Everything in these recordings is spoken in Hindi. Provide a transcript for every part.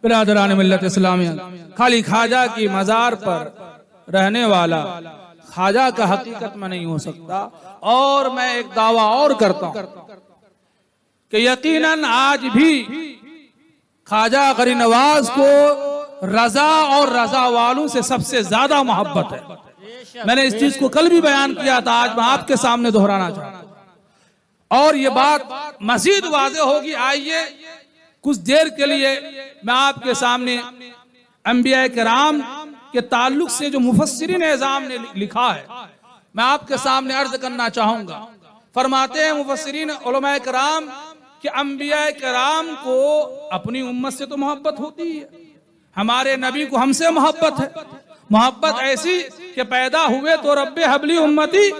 बिरादरान मिल्लत इस्लामिया, खाली ख्वाजा की मजार पर रहने वाला ख्वाजा का हकीकत में नहीं हो सकता। और मैं एक दावा और करता हूं कि यकीनन आज भी ख्वाजा गरीब नवाज को रजा और रजा वालों से सबसे ज्यादा मोहब्बत है। मैंने इस चीज को कल भी बयान किया था, आज मैं आपके सामने दोहराना चाहता हूं और ये बात मजीद वाज़ेह होगी। आइए कुछ देर के लिए मैं आपके सामने अंबिया किराम के ताल्लुक से जो मुफस्सिरीन एज़ाम ने लिखा है मैं आपके सामने अर्ज करना चाहूंगा। फरमाते हैं मुफस्सिरीन उलमाए किराम कि अंबिया किराम को अपनी उम्मत से तो मोहब्बत होती है, हमारे नबी को हमसे मोहब्बत है। मोहब्बत ऐसी कि पैदा हुए तो रब्बे हबली उम्मती,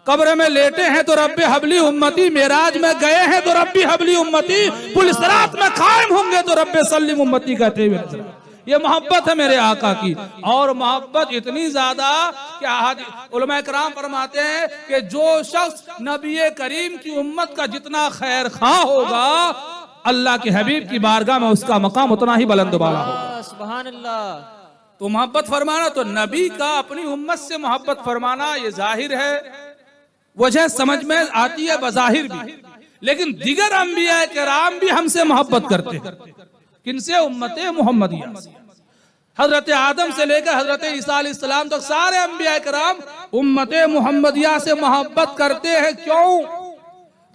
कब्र में लेटे हैं तो रब्बे हबली उम्मती, मेराज में गए हैं तो रब्बी हबली उम्मती, पुलिस रात में कायम होंगे तो रब्बे सल्लिम उम्मती कहते हुए ये मोहब्बत है मेरे आका की। और मोहब्बत इतनी ज्यादा कि उलमा किराम फरमाते हैं कि जो शख्स नबी करीम की उम्मत का जितना खैर खा होगा अल्लाह के हबीब की बारगाह में उसका मकाम उतना ही बुलंद बाला होगा। सुभान अल्लाह। तो मोहब्बत फरमाना तो नबी का अपनी उम्मत से मोहब्बत फरमाना ये जाहिर है, वजह समझ में आती है बजाहिर भी, लेकिन दिगर अंबिया किराम भी हमसे मोहब्बत करते हैं। किनसे? उम्मते मुहम्मदिया। हजरत आदम से लेकर हजरत ईसा अलैहिस्सलाम तक सारे अंबिया किराम उम्मते मुहम्मदिया से मोहब्बत करते हैं। क्यों?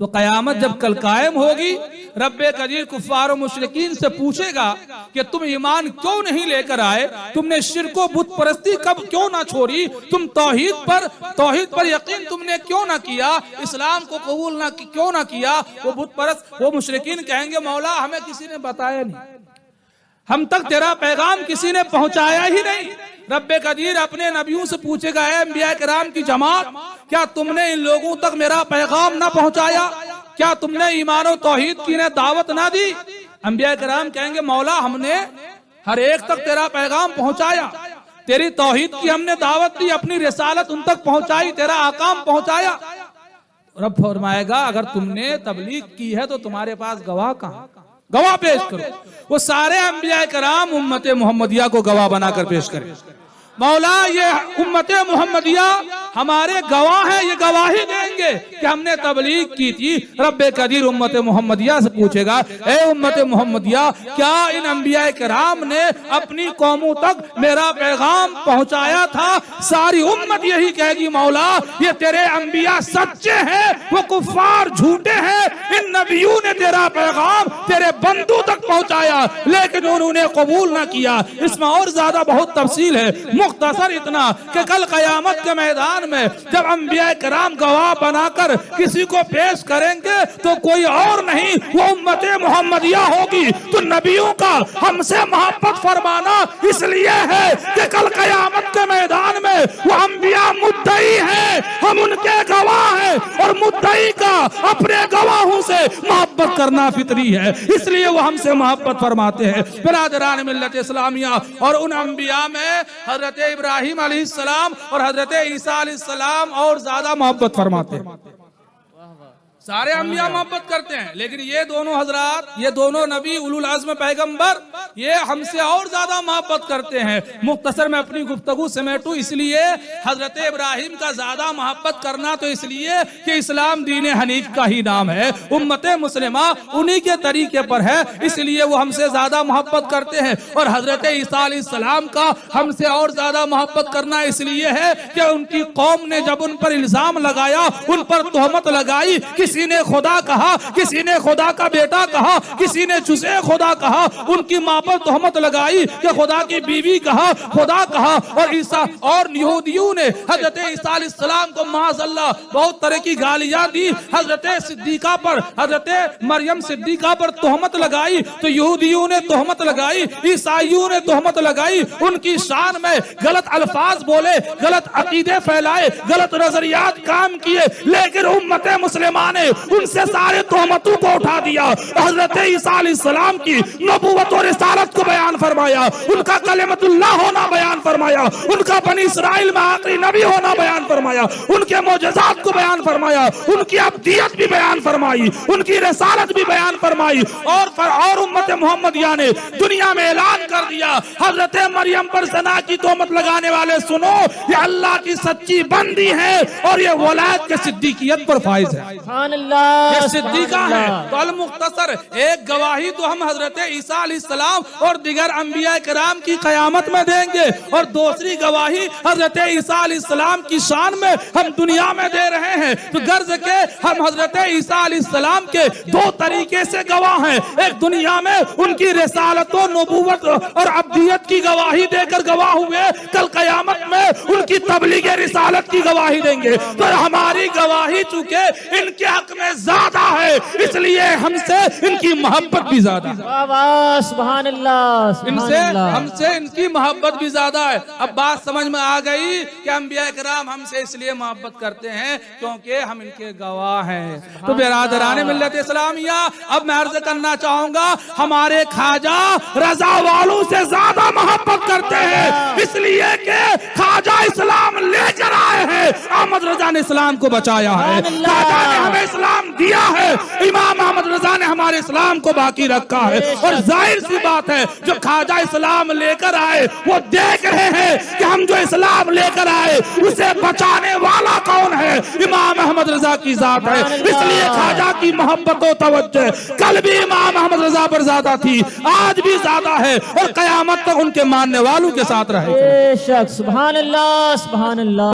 तो कयामत जब कल कायम होगी रब्बे कदीर कुफ्फार और मुशरिकीन से पूछेगा कि तुम ईमान क्यों नहीं लेकर आए, तुमने शिर्को बुत परस्ती कब क्यों ना छोड़ी, तुम तौहीद पर यकीन तुमने क्यों ना किया, इस्लाम को कबूल ना क्यों ना किया। वो बुत परस्त वो मुशरिकीन कहेंगे मौला हमें किसी ने बताया नहीं, हम तक तेरा पैगाम किसी ने पहुंचाया ही नहीं। रब्बे कदीर अपने नबियों से पूछेगा ऐ अंबिया किराम की जमात, क्या तुमने इन लोगों तक मेरा पैगाम ना पहुंचाया, क्या तुमने ईमान और तौहीद की ने दावत ना दी। अंबिया किराम कहेंगे मौला हमने हर एक तक तेरा पैगाम पहुंचाया, तेरी तौहीद की हमने दावत दी, अपनी रिसालत उन तक पहुंचाई, तेरा आकाम पहुंचाया। रब फरमाएगा अगर तुमने तबलीग की है तो तुम्हारे पास गवाह कहाँ, गवाह पेश करो। वो सारे अंबिया किराम उम्मते मुहम्मदिया को गवाह बनाकर पेश करें। मौला ये उम्मते मुहम्मदिया हमारे गवाह हैं, ये गवाही देंगे कि हमने तबलीग की थी। रब्बे कदीर उम्मते मुहम्मदिया से पूछेगा ए उम्मते मुहम्मदिया क्या इन अंबिया किराम ने अपनी कौमों तक मेरा पैगाम पहुंचाया था। सारी उम्मत यही कहेगी मौला ये तेरे अंबिया सच्चे हैं, वो कुफ्फार झूठे हैं, इन नबियों ने तेरा पैगाम तेरे बंदू तक पहुंचाया लेकिन उन्होंने कबूल ना किया। इसमें और ज्यादा बहुत तफसील है, मुख्तसर इतना कि कल कयामत के मैदान में जब अंबिया किराम गवाह बनाकर किसी को पेश करेंगे तो कोई और नहीं वो उम्मते मुहम्मदिया होगी। तो नबियों का हमसे मोहब्बत फरमाना इसलिए है कि कल कयामत के मैदान में वो अंबिया मुद्दई हैं, हम उनके गवाह हैं और मुद्दई का अपने गवाहों से मोहब्बत करना फितरी है, इसलिए वो हमसे मोहब्बत फरमाते हैं। बिरादरान मिल्लत इस्लामिया और उन अंबिया में हजरत इब्राहिम अलैहिस्सलाम और हजरत ईसा अलैहिस्सलाम और ज्यादा मोहब्बत फरमाते हैं। सारे अंबिया मोहब्बत करते हैं लेकिन ये दोनों हजरात, ये दोनों नबी उलुल अज़्म पैगंबर ये हमसे और ज्यादा मोहब्बत करते हैं। मुख्तसर में अपनी गुफ्तगू समेटूं इसलिए हजरत इब्राहिम का ज्यादा मोहब्बत करना तो इसलिए कि इस्लाम दीन हनीफ का ही नाम है, उम्मते मुस्लिमा उन्हीं के तरीके पर है, इसलिए वो हमसे ज्यादा मोहब्बत करते हैं। और हजरत ईसा अलैहिस्सलाम का हमसे और ज्यादा मोहब्बत करना इसलिए है कि उनकी कौम ने जब उन पर इल्जाम लगाया, उन पर तोहमत लगाई, किसी ने खुदा कहा, किसी ने खुदा का बेटा कहा, किसी ने चुसे खुदा कहा, उनकी मां पर तोहमत लगाई कि खुदा की बीवी कहा, खुदा कहा। और ईसा और यहूदियों ने हजरत ईसा अलैहिस्सलाम को माज़अल्लाह बहुत तरह की गालियां दी। हजरत सिद्दीका पर, हजरत मरियम सिद्दीका पर तोहमत लगाई तो यहूदियों ने तोहमत लगाई, ईसाइयों ने तोहमत लगाई, उनकी शान में गलत अल्फाज बोले, गलत अकीदे फैलाए, गलत नजरियात काम किए, लेकिन उम्मत मुस्लिमा ने उनसे सारे तोहमतों को उठा दिया। हजरत ईसा अलैहिस्सलाम की नबूवत और रिसालत को बयान फरमाया, उनका कलिमतुल्लाह होना बयान फरमाया, उनका बनी इसराइल में आखिरी नबी होना बयान फरमाया, उनके मोजज़ात को बयान फरमाया, उनकी अब्दियत भी बयान फरमाई, उनकी रिसालत भी बयान फरमाई। और उम्मत मोहम्मदिया ने दुनिया में ऐलान कर दिया, हजरत मरियम पर ज़ना की तोहमत लगाने वाले सुनो, ये अल्लाह की सच्ची बंदी है और ये वलायत के सिद्दीकियत पर फाइज है, ये सिद्दीका है। तो अल मुख्तसर एक गवाही तो हम हजरत ईसा अलैहिस्सलाम और दिगर अंबिया किराम की क़यामत में देंगे, और दूसरी गवाही हजरत ईसा अलैहिस्सलाम की शान में हम दुनिया में दे रहे हैं। तो गर्ज के हम हजरत ईसा अलैहिस्सलाम के दो तरीके से गवाह हैं, एक दुनिया में उनकी रिसालत और नबूवत और अब्दियत की गवाही देकर गवाह हुए, कल क़यामत में उनकी तबलीग रिसालत की गवाही देंगे। तो हमारी गवाही चूंकि इनके हक में ज्यादा है, इसलिए हमसे इनकी मोहब्बत भी ज्यादा है, सुभान अल्लाह, इनसे हमसे इनकी मोहब्बत भी ज्यादा है। अब बात समझ में आ गई कि अंबिया किराम हमसे इसलिए मोहब्बत करते हैं क्योंकि हम इनके गवाह हैं। तो बिरादरान मिल्लत इस्लामिया, अब मैं अर्ज करना चाहूंगा, हमारे ख्वाजा रजा वालों से ज्यादा मोहब्बत करते हैं, इसलिए कि ख्वाजा इस्लाम लेकर आए हैं, अहमद रजा ने इस्लाम को बचाया है, ख्वाजा ने हमें इस्लाम दिया है, इमाम अहमद रजा ने हमारे इस्लाम को बाकी रखा है। और जाहिर सी बात है, जो ख्वाजा इस्लाम लेकर आए वो देख रहे हैं कि हम जो इस्लाम लेकर आए उसे बचाने वाला कौन है, इमाम अहमद रजा की जात है। इसलिए ख्वाजा की मोहब्बत और तवज्जो कल भी इमाम अहमद रजा पर ज्यादा थी, आज भी ज्यादा है, और कयामत तक उनके मानने वालों के साथ रहेगी। सुभान अल्लाह, सुभान अल्लाह।